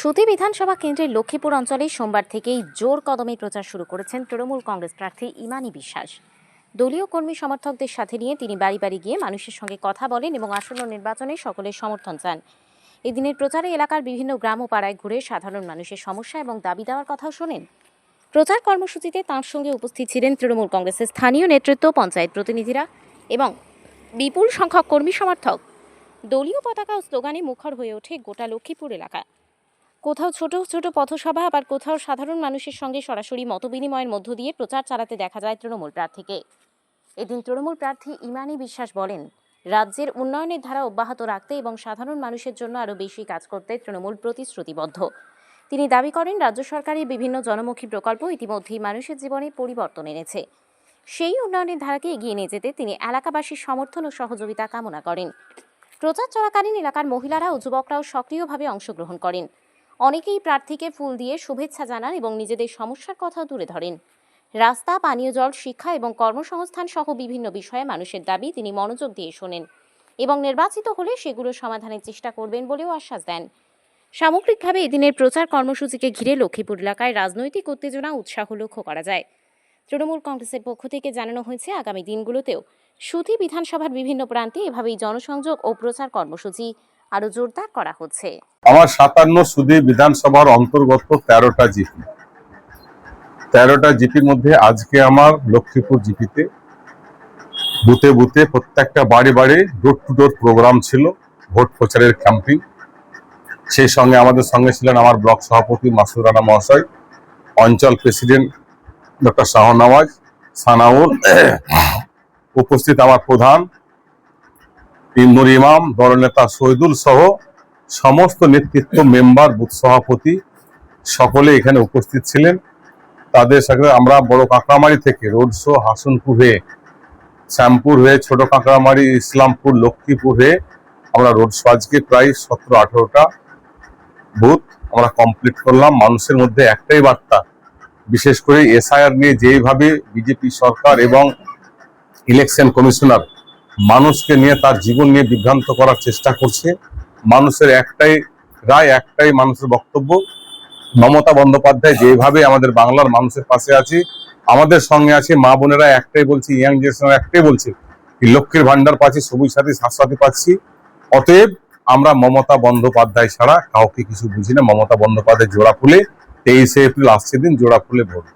সুতি বিধানসভা কেন্দ্রের লক্ষ্মীপুর অঞ্চলে সোমবার থেকেই জোর কদমে প্রচার শুরু করেছেন তৃণমূল কংগ্রেস প্রার্থী ইমানি বিশ্বাস। দলীয় কর্মী সমর্থকদের সাথে নিয়ে তিনি বাড়ি বাড়ি গিয়ে মানুষের সঙ্গে কথা বলেন এবং আসন্ন নির্বাচনে সকলের সমর্থন চান। এদিনের প্রচারে এলাকার বিভিন্ন গ্রাম ও পাড়ায় ঘুরে সাধারণ মানুষের সমস্যা এবং দাবি দেওয়ার কথাও শোনেন। প্রচার কর্মসূচিতে তাঁর সঙ্গে উপস্থিত ছিলেন তৃণমূল কংগ্রেসের স্থানীয় নেতৃত্ব, পঞ্চায়েত প্রতিনিধিরা এবং বিপুল সংখ্যক কর্মী সমর্থক। দলীয় পতাকা ও স্লোগানে মুখর হয়ে ওঠে গোটা লক্ষ্মীপুর এলাকা। কোথাও ছোট ছোট পথসভা, আবার কোথাও সাধারণ মানুষের সঙ্গে সরাসরি মতবিনিময়ের মধ্য দিয়ে প্রচার চালাতে দেখা যায় তৃণমূল প্রার্থীকে। এদিন তৃণমূল প্রার্থী ইমানি বিশ্বাস বলেন, রাজ্যের উন্নয়নের ধারা অব্যাহত রাখতে এবং সাধারণ মানুষের জন্য আরও বেশি কাজ করতে তৃণমূল প্রতিশ্রুতিবদ্ধ। তিনি দাবি করেন, রাজ্য সরকারের বিভিন্ন জনমুখী প্রকল্প ইতিমধ্যেই মানুষের জীবনে পরিবর্তন এনেছে। সেই উন্নয়নের ধারাকে এগিয়ে নিয়ে যেতে তিনি এলাকাবাসীর সমর্থন ও সহযোগিতা কামনা করেন। প্রচার চলাকালীন এলাকার মহিলারা ও যুবকরাও সক্রিয়ভাবে অংশগ্রহণ করেন। অনেকেই প্রার্থীকে ফুল দিয়ে শুভেচ্ছা জানান এবং নিজেদের সমস্যার কথাও তুলে ধরেন। রাস্তা, পানীয় জল, শিক্ষা এবং কর্মসংস্থান সহ বিভিন্ন বিষয়ে মানুষের দাবি তিনি মনোযোগ দিয়ে শোনেন এবং নির্বাচিত হলে সেগুলো সমাধানের চেষ্টা করবেন বলেও আশ্বাস দেন। সামগ্রিকভাবে এদিনের প্রচার কর্মসূচিকে ঘিরে লক্ষ্মীপুর এলাকায় রাজনৈতিক উত্তেজনা, উৎসাহ লক্ষ্য করা যায়। তৃণমূল কংগ্রেসের পক্ষ থেকে জানানো হয়েছে, আগামী দিনগুলোতেও সুতি বিধানসভার বিভিন্ন প্রান্তে এভাবেই জনসংযোগ ও প্রচার কর্মসূচি আরো জোরদার করা হচ্ছে। আমার 57 সুধী বিধানসভার অন্তর্গত 13টা জিপি, 13টা জিপির মধ্যে আজকে আমার লক্ষ্মীপুর জিপিতে বুথে বুথে প্রত্যেকটা বাড়ি বাড়ি ডোর টু ডোর প্রোগ্রাম ছিল, ভোট প্রচারের ক্যাম্পিং। সেই সঙ্গে আমাদের সঙ্গে ছিলেন আমার ব্লক সভাপতি মাসুদ রানা মহাশয়, অঞ্চল প্রেসিডেন্ট ডক্টর শাহনওয়াজ সানাউল, উপস্থিত আমার প্রধান ইমনুর ইমাম, দলনেতা শহীদুল সহ সমস্ত নেতৃত্ব, মেম্বার, বুথ সভাপতি সকলে এখানে উপস্থিত ছিলেন। তাদের সাথে আমরা বড় কাঁকড়ামারি থেকে রোড শো হাসনপুর হয়ে, শ্যামপুর হয়ে, ছোট কাঁকড়ামারি, ইসলামপুর, লক্ষ্মীপুর হয়ে আমরা রোড শো আজকে প্রায় 17-18টা বুথ আমরা কমপ্লিট করলাম। মানুষের মধ্যে একটাই বার্তা, বিশেষ করে এসআইআর নিয়ে যেভাবে বিজেপি সরকার এবং ইলেকশন কমিশনার মানুষকে নিয়ে, তার জীবন নিয়ে বিভ্রান্ত করার চেষ্টা করছে, মানুষের একটাই রায়, একটাই মানুষের বক্তব্য। মমতা বন্দ্যোপাধ্যায় যেভাবে আমাদের বাংলার মানুষের পাশে আছে, আমাদের সঙ্গে আছে, মা বোনেরা একটাই বলছি, ইয়াং জেনারেশন একটাই বলছে, লক্ষ্মীর ভান্ডার পাচ্ছি, সবুজ সাথী, স্বাস্থ্যসাথী পাচ্ছি। অতএব আমরা মমতা বন্দ্যোপাধ্যায় ছাড়া কাউকে কিছু বুঝি না। মমতা বন্দ্যোপাধ্যায় জোড়া ফুলে 23শে এপ্রিল আসছে দিন, জোড়া ফুলে ভোট।